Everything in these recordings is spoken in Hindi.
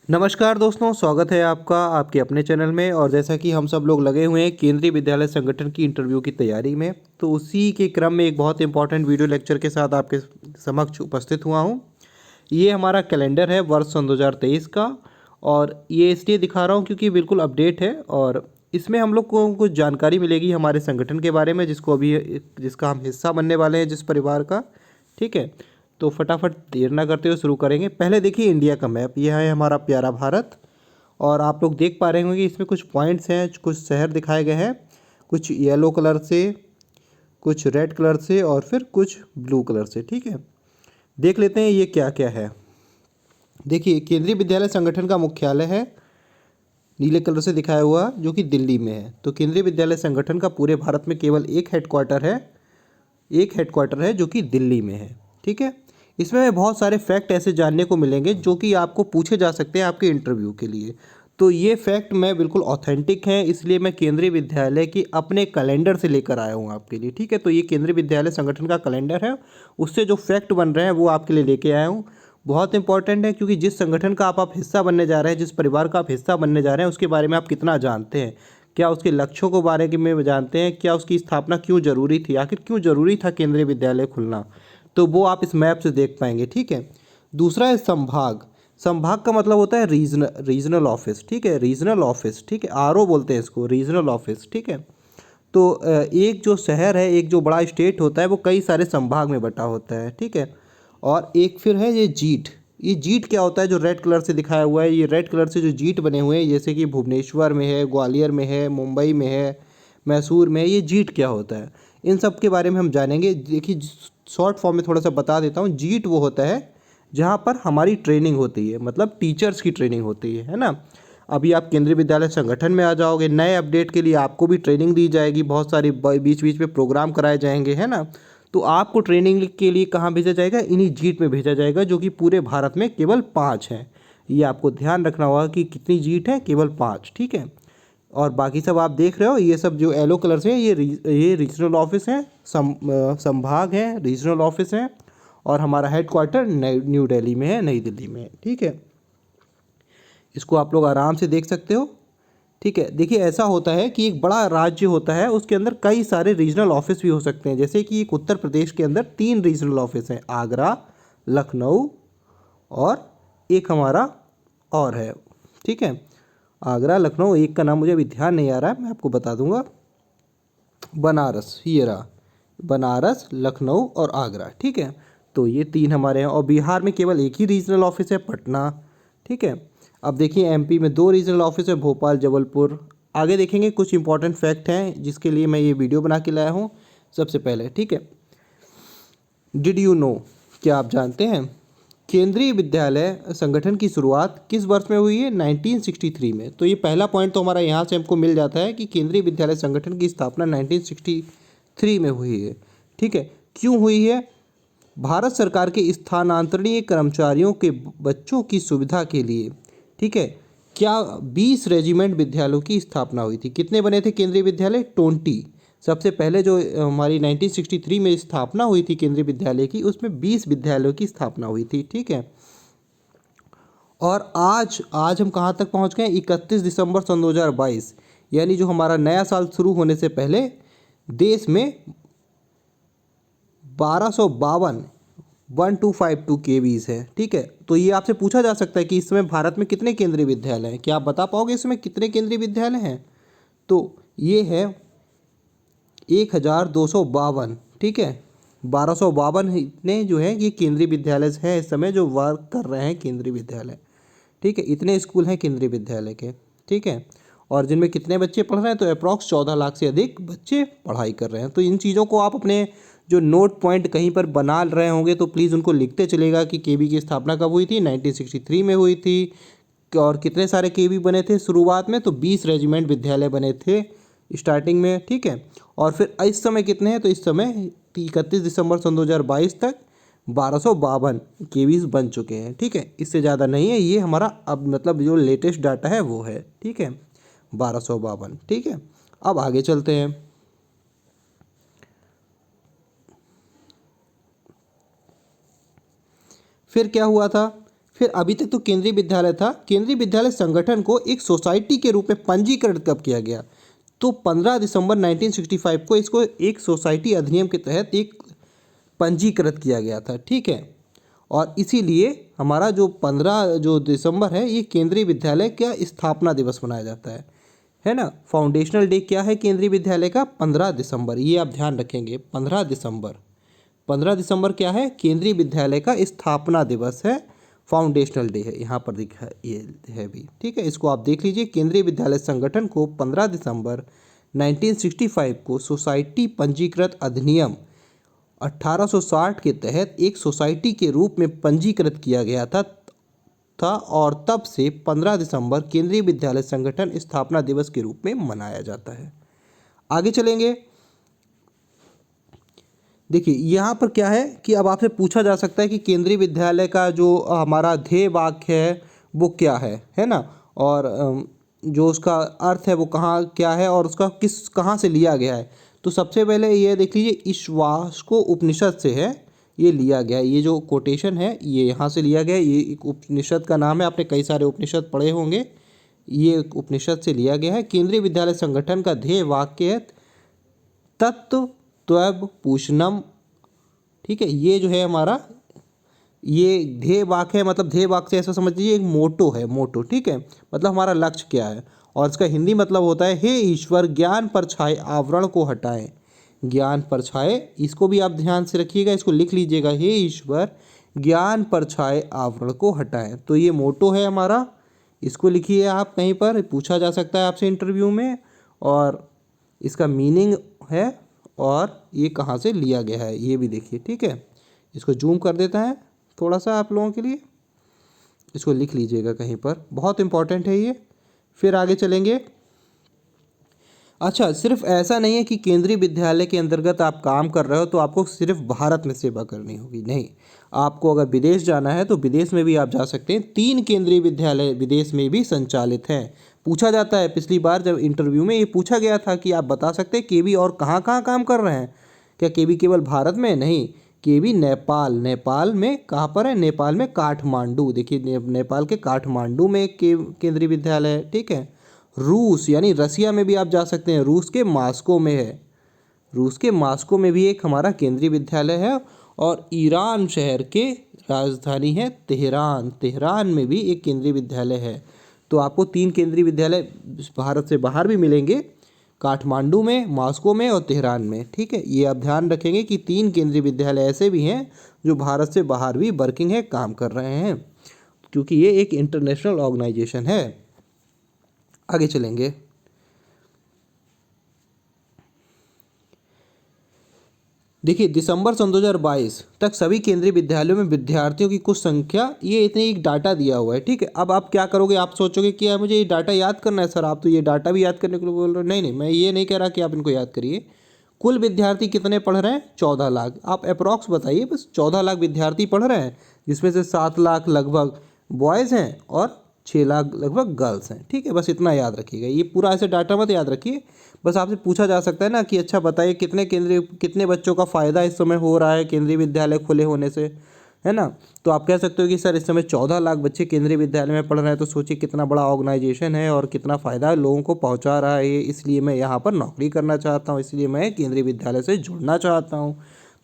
नमस्कार दोस्तों, स्वागत है आपका आपके अपने चैनल में। और जैसा कि हम सब लोग लगे हुए हैं केंद्रीय विद्यालय संगठन की इंटरव्यू की तैयारी में, तो उसी के क्रम में एक बहुत इंपॉर्टेंट वीडियो लेक्चर के साथ आपके समक्ष उपस्थित हुआ हूं। ये हमारा कैलेंडर है वर्ष सन 2023 का, और ये इसलिए दिखा रहा हूं क्योंकि बिल्कुल अपडेट है और इसमें हम लोग को कुछ जानकारी मिलेगी हमारे संगठन के बारे में जिसका हम हिस्सा बनने वाले हैं, जिस परिवार का। ठीक है, तो फटाफट देर ना करते हुए शुरू करेंगे। पहले देखिए इंडिया का मैप, यह है हमारा प्यारा भारत। और आप लोग देख पा रहे होंगे कि इसमें कुछ पॉइंट्स हैं, कुछ शहर दिखाए गए हैं, कुछ येलो कलर से, कुछ रेड कलर से और फिर कुछ ब्लू कलर से। ठीक है, देख लेते हैं ये क्या क्या है। देखिए, केंद्रीय विद्यालय संगठन का मुख्यालय है नीले कलर से दिखाया हुआ, जो कि दिल्ली में है। तो केंद्रीय विद्यालय संगठन का पूरे भारत में केवल एक हेडक्वार्टर है जो कि दिल्ली में है। ठीक है, इसमें बहुत सारे फैक्ट ऐसे जानने को मिलेंगे जो कि आपको पूछे जा सकते हैं आपके इंटरव्यू के लिए। तो ये फैक्ट मैं बिल्कुल ऑथेंटिक हैं, इसलिए मैं केंद्रीय विद्यालय की अपने कैलेंडर से लेकर आया हूँ आपके लिए। ठीक है, तो ये केंद्रीय विद्यालय संगठन का कैलेंडर है, उससे जो फैक्ट बन रहे हैं वो आपके लिए लेके आया हूँ। बहुत इंपॉर्टेंट है, क्योंकि जिस संगठन का आप हिस्सा बनने जा रहे हैं, जिस परिवार का आप हिस्सा बनने जा रहे हैं, उसके बारे में आप कितना जानते हैं, क्या उसके लक्ष्यों के बारे में जानते हैं, क्या उसकी स्थापना क्यों जरूरी थी, आखिर क्यों जरूरी था केंद्रीय विद्यालय खुलना, तो वो आप इस मैप से देख पाएंगे। ठीक है, दूसरा है संभाग। संभाग का मतलब होता है रीजनल ऑफिस। ठीक है, रीजनल ऑफिस, ठीक है, आरओ बोलते हैं इसको, रीजनल ऑफिस। ठीक है, तो एक जो शहर है, एक जो बड़ा स्टेट होता है, वो कई सारे संभाग में बटा होता है। ठीक है, और एक फिर है ये जीट। ये जीट क्या होता है, जो रेड कलर से दिखाया हुआ है, ये रेड कलर से जो जीट बने हुए हैं, जैसे कि भुवनेश्वर में है, ग्वालियर में है, मुंबई में है, मैसूर में है, ये जीट क्या होता है, इन सब के बारे में हम जानेंगे। देखिए, शॉर्ट फॉर्म में थोड़ा सा बता देता हूँ। जीट वो होता है जहाँ पर हमारी ट्रेनिंग होती है, मतलब टीचर्स की ट्रेनिंग होती है ना। अभी आप केंद्रीय विद्यालय संगठन में आ जाओगे, नए अपडेट के लिए आपको भी ट्रेनिंग दी जाएगी, बहुत सारी बीच बीच में प्रोग्राम कराए जाएंगे, है ना। तो आपको ट्रेनिंग के लिए कहाँ भेजा जाएगा, इन्हीं जीट में भेजा जाएगा, जो कि पूरे भारत में केवल 5 हैं। ये आपको ध्यान रखना होगा कि कितनी जीट है, केवल 5। ठीक है, और बाकी सब आप देख रहे हो, ये सब जो येलो कलर से है, ये रीजनल ऑफिस है, संभाग है, रीजनल ऑफिस है, और हमारा हेडक्वार्टर न्यू दिल्ली में है, नई दिल्ली में है। ठीक है, इसको आप लोग आराम से देख सकते हो। ठीक है, देखिए ऐसा होता है कि एक बड़ा राज्य होता है, उसके अंदर कई सारे रीजनल ऑफिस भी हो सकते हैं। जैसे कि एक उत्तर प्रदेश के अंदर 3 रीजनल ऑफिस हैं, आगरा, लखनऊ और एक हमारा और है। ठीक है, आगरा, लखनऊ, एक का नाम मुझे अभी ध्यान नहीं आ रहा है, मैं आपको बता दूंगा। बनारस, ये रहा, बनारस, लखनऊ और आगरा। ठीक है, तो ये 3 हमारे हैं। और बिहार में केवल एक ही रीजनल ऑफिस है, पटना। ठीक है, अब देखिए एमपी में 2 रीजनल ऑफिस है, भोपाल, जबलपुर। आगे देखेंगे, कुछ इंपॉर्टेंट फैक्ट हैं जिसके लिए मैं ये वीडियो बना के लाया हूँ। सबसे पहले, ठीक है, डिड यू नो, क्या आप जानते हैं केंद्रीय विद्यालय संगठन की शुरुआत किस वर्ष में हुई है? 1963 में। तो ये पहला पॉइंट तो हमारा यहाँ से हमको मिल जाता है कि केंद्रीय विद्यालय संगठन की स्थापना 1963 में हुई है। ठीक है, क्यों हुई है? भारत सरकार के स्थानांतरणीय कर्मचारियों के बच्चों की सुविधा के लिए। ठीक है, क्या 20 रेजिमेंट विद्यालयों की स्थापना हुई थी? कितने बने थे केंद्रीय विद्यालय? 20। सबसे पहले जो हमारी 1963 में स्थापना हुई थी केंद्रीय विद्यालय की, उसमें 20 विद्यालयों की स्थापना हुई थी। ठीक है, और आज आज हम कहाँ तक पहुँच गए? 31 दिसंबर सन 2022, यानी जो हमारा नया साल शुरू होने से पहले देश में 1252 1252 केवीज है। ठीक है, तो ये आपसे पूछा जा सकता है कि इस समय भारत में कितने केंद्रीय विद्यालय हैं, क्या आप बता पाओगे इसमें कितने केंद्रीय विद्यालय हैं? तो ये है 1252। ठीक है, 1252 इतने जो है ये केंद्रीय विद्यालय हैं इस समय जो वर्क कर रहे हैं केंद्रीय विद्यालय। ठीक है, इतने स्कूल हैं केंद्रीय विद्यालय के। ठीक है, और जिनमें कितने बच्चे पढ़ रहे हैं? तो अप्रॉक्स 14 लाख से अधिक बच्चे पढ़ाई कर रहे हैं। तो इन चीज़ों को आप अपने जो नोट पॉइंट कहीं पर बना रहे होंगे तो प्लीज़ उनको लिखते चलेगा कि केवी की स्थापना कब हुई थी? 1963 में हुई थी। और कितने सारे केवी बने थे शुरुआत में? तो 20 रेजिमेंट विद्यालय बने थे स्टार्टिंग में। ठीक है, और फिर इस समय कितने हैं? तो इस समय 31 दिसंबर सन 2022 तक 1252 केवीज बन चुके हैं। ठीक है, इससे ज़्यादा नहीं है, ये हमारा अब मतलब जो लेटेस्ट डाटा है वो है। ठीक है, 1252। ठीक है, अब आगे चलते हैं। फिर क्या हुआ था? फिर अभी तक तो केंद्रीय विद्यालय था। केंद्रीय विद्यालय संगठन को एक सोसाइटी के रूप में पंजीकृत कब किया गया? तो 15 दिसंबर 1965 को इसको एक सोसाइटी अधिनियम के तहत एक पंजीकृत किया गया था, ठीक है। और इसीलिए हमारा जो 15 जो दिसंबर है ये केंद्रीय विद्यालय का स्थापना दिवस मनाया जाता है ना। फाउंडेशनल डे क्या है केंद्रीय विद्यालय का? 15 दिसंबर, ये आप ध्यान रखेंगे। 15 दिसंबर क्या है? केंद्रीय विद्यालय का स्थापना दिवस है, फाउंडेशनल डे है, यहाँ पर दिखा ये है भी, ठीक है। इसको आप देख लीजिए। केंद्रीय विद्यालय संगठन को 15 दिसंबर 1965 को सोसाइटी पंजीकृत अधिनियम 1860 के तहत एक सोसाइटी के रूप में पंजीकृत किया गया था और तब से 15 दिसंबर केंद्रीय विद्यालय संगठन स्थापना दिवस के रूप में मनाया जाता है। आगे चलेंगे। देखिए यहाँ पर क्या है कि अब आपसे पूछा जा सकता है कि केंद्रीय विद्यालय का जो हमारा ध्येय वाक्य है वो क्या है ना, और जो उसका अर्थ है वो कहाँ क्या है और उसका कहाँ से लिया गया है। तो सबसे पहले ये देख लीजिए, ईक्ष्वाकु उपनिषद से है ये लिया गया है। ये जो कोटेशन है ये यहाँ से लिया गया है। ये एक उपनिषद का नाम है, आपने कई सारे उपनिषद पढ़े होंगे। ये एक उपनिषद से लिया गया है। केंद्रीय विद्यालय संगठन का ध्येय वाक्य है तत्व त्वब पूषणम, ठीक है। ये जो है हमारा ये ध्येय वाक्य है, मतलब ध्येय वाक्य से ऐसा समझ लीजिए एक मोटो है, मोटो, ठीक है। मतलब हमारा लक्ष्य क्या है, और इसका हिंदी मतलब होता है हे ईश्वर ज्ञान पर छाए आवरण को हटाएं। ज्ञान पर छाए, इसको भी आप ध्यान से रखिएगा, इसको लिख लीजिएगा, हे ईश्वर ज्ञान पर छाए आवरण को हटाएं। तो ये मोटो है हमारा, इसको लिखिए आप, कहीं पर पूछा जा सकता है आपसे इंटरव्यू में, और इसका मीनिंग है और ये कहाँ से लिया गया है ये भी देखिए, ठीक है। इसको जूम कर देता है थोड़ा सा आप लोगों के लिए, इसको लिख लीजिएगा कहीं पर, बहुत इंपॉर्टेंट है ये। फिर आगे चलेंगे। अच्छा, सिर्फ ऐसा नहीं है कि केंद्रीय विद्यालय के अंतर्गत आप काम कर रहे हो तो आपको सिर्फ भारत में सेवा करनी होगी, नहीं। आपको अगर विदेश जाना है तो विदेश में भी आप जा सकते हैं। 3 केंद्रीय विद्यालय विदेश में भी संचालित हैं। पूछा जाता है, पिछली बार जब इंटरव्यू में ये पूछा गया था कि आप बता सकते हैं केवी और कहाँ कहाँ काम कर रहे हैं। क्या केवी केवल भारत में? नहीं, केवी नेपाल, नेपाल में कहाँ पर है? नेपाल में काठमांडू, देखिए नेपाल के काठमांडू में एक केंद्रीय विद्यालय है, ठीक है। रूस यानी रसिया में भी आप जा सकते हैं, रूस के मास्को में है, रूस के मास्को में भी एक हमारा केंद्रीय विद्यालय है। और ईरान शहर के राजधानी है तेहरान, तेहरान में भी एक केंद्रीय विद्यालय है। तो आपको 3 केंद्रीय विद्यालय भारत से बाहर भी मिलेंगे, काठमांडू में, मास्को में और तेहरान में, ठीक है। ये आप ध्यान रखेंगे कि 3 केंद्रीय विद्यालय ऐसे भी हैं जो भारत से बाहर भी वर्किंग है, काम कर रहे हैं, क्योंकि ये एक इंटरनेशनल ऑर्गेनाइजेशन है। आगे चलेंगे। देखिए दिसंबर सन 2022 तक सभी केंद्रीय विद्यालयों में विद्यार्थियों की कुछ संख्या, ये इतनी एक डाटा दिया हुआ है, ठीक है। अब आप क्या करोगे, आप सोचोगे कि यार मुझे ये डाटा याद करना है सर, आप तो ये डाटा भी याद करने के लिए बोल रहे हो। नहीं नहीं, मैं ये नहीं कह रहा कि आप इनको याद करिए। कुल विद्यार्थी कितने पढ़ रहे हैं? 14 लाख। आप अप्रॉक्स बताइए, बस 14 लाख विद्यार्थी पढ़ रहे हैं, जिसमें से 7 लाख लगभग बॉयज़ हैं और 6 लाख लगभग गर्ल्स हैं, ठीक है। बस इतना याद रखिएगा, ये पूरा ऐसे डाटा मत याद रखिए। बस आपसे पूछा जा सकता है ना कि अच्छा बताइए कितने बच्चों का फ़ायदा इस समय हो रहा है केंद्रीय विद्यालय खुले होने से, है ना। तो आप कह सकते हो कि सर इस समय 14 लाख बच्चे केंद्रीय विद्यालय में पढ़ रहे हैं, तो सोचिए कितना बड़ा ऑर्गेनाइजेशन है और कितना फ़ायदा लोगों को पहुंचा रहा है ये, इसलिए मैं यहाँ पर नौकरी करना चाहता हूँ, इसलिए मैं केंद्रीय विद्यालय से जुड़ना चाहता हूँ।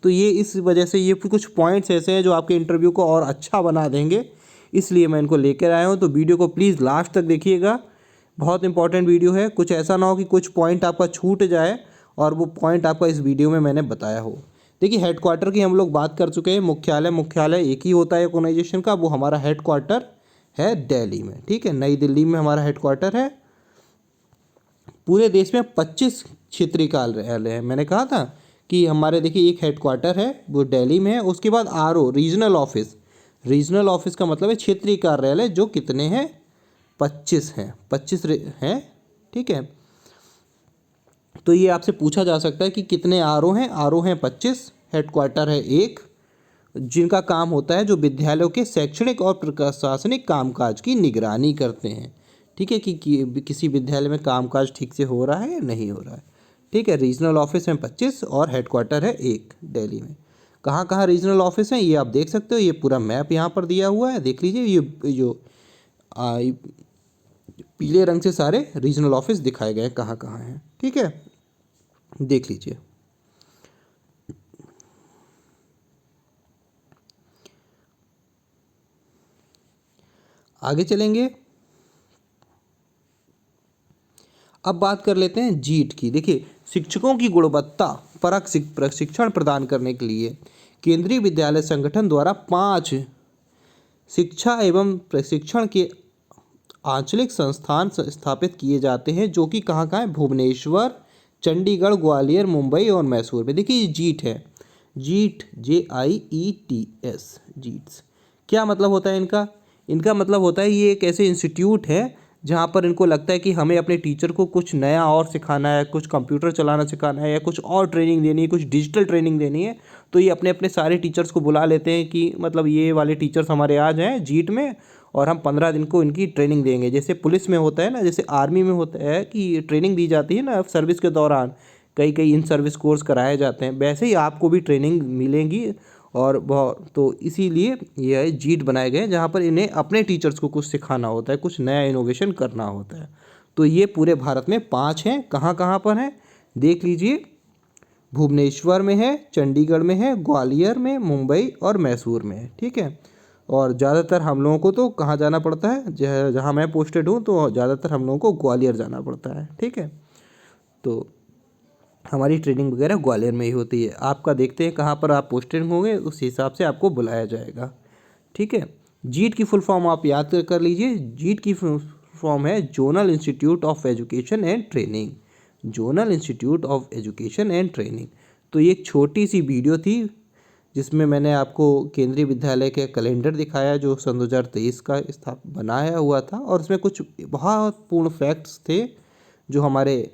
तो ये इस वजह से ये कुछ पॉइंट्स ऐसे हैं जो आपके इंटरव्यू को और अच्छा बना देंगे, इसलिए मैं इनको लेकर आया हूँ। तो वीडियो को प्लीज़ लास्ट तक देखिएगा, बहुत इंपॉर्टेंट वीडियो है। कुछ ऐसा ना हो कि कुछ पॉइंट आपका छूट जाए और वो पॉइंट आपका इस वीडियो में मैंने बताया हो। देखिए हेडक्वार्टर की हम लोग बात कर चुके हैं, मुख्यालय एक ही होता है ऑर्गेनाइजेशन का, वो हमारा हेडक्वार्टर है दिल्ली में, ठीक है। नई दिल्ली में हमारा हेडक्वार्टर है। पूरे देश में 25 क्षेत्रीय कार्यालय हैं। मैंने कहा था कि हमारे देखिए एक हेडक्वार्टर है वो दिल्ली में है, उसके बाद RO regional office, regional office का मतलब है क्षेत्रीय कार्यालय, जो कितने हैं? 25 हैं, 25 हैं, ठीक है। तो ये आपसे पूछा जा सकता है कि कितने RO हैं? RO हैं 25, हेडक्वार्टर है एक, जिनका काम होता है जो विद्यालयों के शैक्षणिक और प्रशासनिक कामकाज की निगरानी करते हैं, ठीक है, कि किसी विद्यालय में कामकाज ठीक से हो रहा है या नहीं हो रहा है, ठीक है। रीजनल ऑफिस हैं 25 और हेडक्वार्टर है एक दिल्ली में। कहाँ कहाँ रीजनल ऑफिस हैं ये आप देख सकते हो, ये पूरा मैप यहाँ पर दिया हुआ है, देख लीजिए। ये जो पीले रंग से सारे रीजनल ऑफिस दिखाए गए हैं कहाँ कहाँ हैं, ठीक है, देख लीजिए। आगे चलेंगे, अब बात कर लेते हैं जीट की। देखिए, शिक्षकों की गुणवत्ता परक प्रशिक्षण प्रदान करने के लिए केंद्रीय विद्यालय संगठन द्वारा 5 शिक्षा एवं प्रशिक्षण के आंचलिक संस्थान स्थापित किए जाते हैं, जो कि कहाँ कहाँ है, भुवनेश्वर, चंडीगढ़, ग्वालियर, मुंबई और मैसूर में। देखिए, ये जीट है, जीट JIETS, जीट्स क्या मतलब होता है इनका? इनका मतलब होता है ये एक ऐसे इंस्टीट्यूट है जहाँ पर इनको लगता है कि हमें अपने टीचर को कुछ नया और सिखाना है, कुछ कंप्यूटर चलाना सिखाना है, या कुछ और ट्रेनिंग देनी है, कुछ डिजिटल ट्रेनिंग देनी है, तो ये अपने अपने सारे टीचर्स को बुला लेते हैं कि मतलब ये वाले टीचर्स हमारे आ जाएँ जीट में और हम 15 दिन को इनकी ट्रेनिंग देंगे। जैसे पुलिस में होता है ना, जैसे आर्मी में होता है कि ट्रेनिंग दी जाती है ना सर्विस के दौरान, कई कई इन सर्विस कोर्स कराए जाते हैं, वैसे ही आपको भी ट्रेनिंग मिलेंगी। और बहुत तो इसीलिए ये जीट बनाए गए हैं जहाँ पर इन्हें अपने टीचर्स को कुछ सिखाना होता है, कुछ नया इनोवेशन करना होता है। तो ये पूरे भारत में 5 हैं, कहाँ कहाँ पर हैं देख लीजिए। भुवनेश्वर में है, चंडीगढ़ में है, ग्वालियर में, मुंबई और मैसूर में है, ठीक है। और ज़्यादातर हम लोगों को तो कहाँ जाना पड़ता है, जहाँ मैं पोस्टेड हूँ तो ज़्यादातर हम लोगों को ग्वालियर जाना पड़ता है, ठीक है। तो हमारी ट्रेनिंग वगैरह ग्वालियर में ही होती है। आपका देखते हैं कहाँ पर आप पोस्टेड होंगे, उस हिसाब से आपको बुलाया जाएगा, ठीक है। जीट की फुल फॉर्म आप याद कर लीजिए। जीट की फुल फॉर्म है zonal institute of education and training, zonal institute of education and training. तो ये एक छोटी सी वीडियो थी जिसमें मैंने आपको केंद्रीय विद्यालय के कैलेंडर दिखाया जो सन 2023 का बनाया हुआ था, और उसमें कुछ बहुत पूर्ण फैक्ट्स थे जो हमारे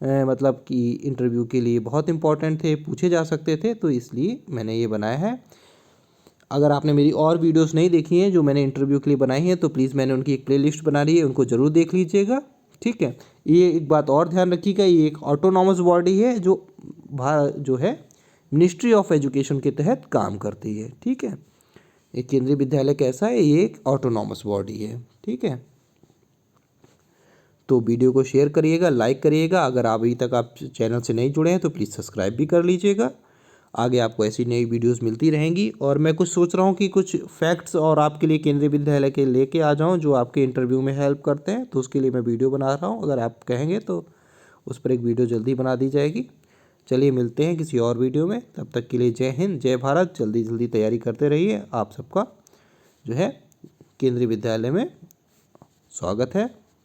मतलब कि इंटरव्यू के लिए बहुत इंपॉर्टेंट थे, पूछे जा सकते थे, तो इसलिए मैंने ये बनाया है। अगर आपने मेरी और वीडियोस नहीं देखी हैं जो मैंने इंटरव्यू के लिए बनाई हैं तो प्लीज़ मैंने उनकी एक प्लेलिस्ट बना ली है, उनको ज़रूर देख लीजिएगा, ठीक है। ये एक बात और ध्यान रखिएगा, ये एक ऑटोनॉमस बॉडी है जो है मिनिस्ट्री ऑफ एजुकेशन के तहत काम करती है, ठीक है। एक केंद्रीय विद्यालय कैसा है, ये एक ऑटोनॉमस बॉडी है, ठीक है। तो वीडियो को शेयर करिएगा, लाइक करिएगा। अगर अभी तक आप चैनल से नहीं जुड़े हैं तो प्लीज़ सब्सक्राइब भी कर लीजिएगा। आगे आपको ऐसी नई वीडियोस मिलती रहेंगी। और मैं कुछ सोच रहा हूँ कि कुछ फैक्ट्स और आपके लिए केंद्रीय विद्यालय के लेके आ जाऊँ जो आपके इंटरव्यू में हेल्प करते हैं, तो उसके लिए मैं वीडियो बना रहा हूँ। अगर आप कहेंगे तो उस पर एक वीडियो जल्दी बना दी जाएगी। चलिए मिलते हैं किसी और वीडियो में, तब तक के लिए जय हिंद, जय भारत। जल्दी जल्दी तैयारी करते रहिए। आप सबका जो है केंद्रीय विद्यालय में स्वागत है।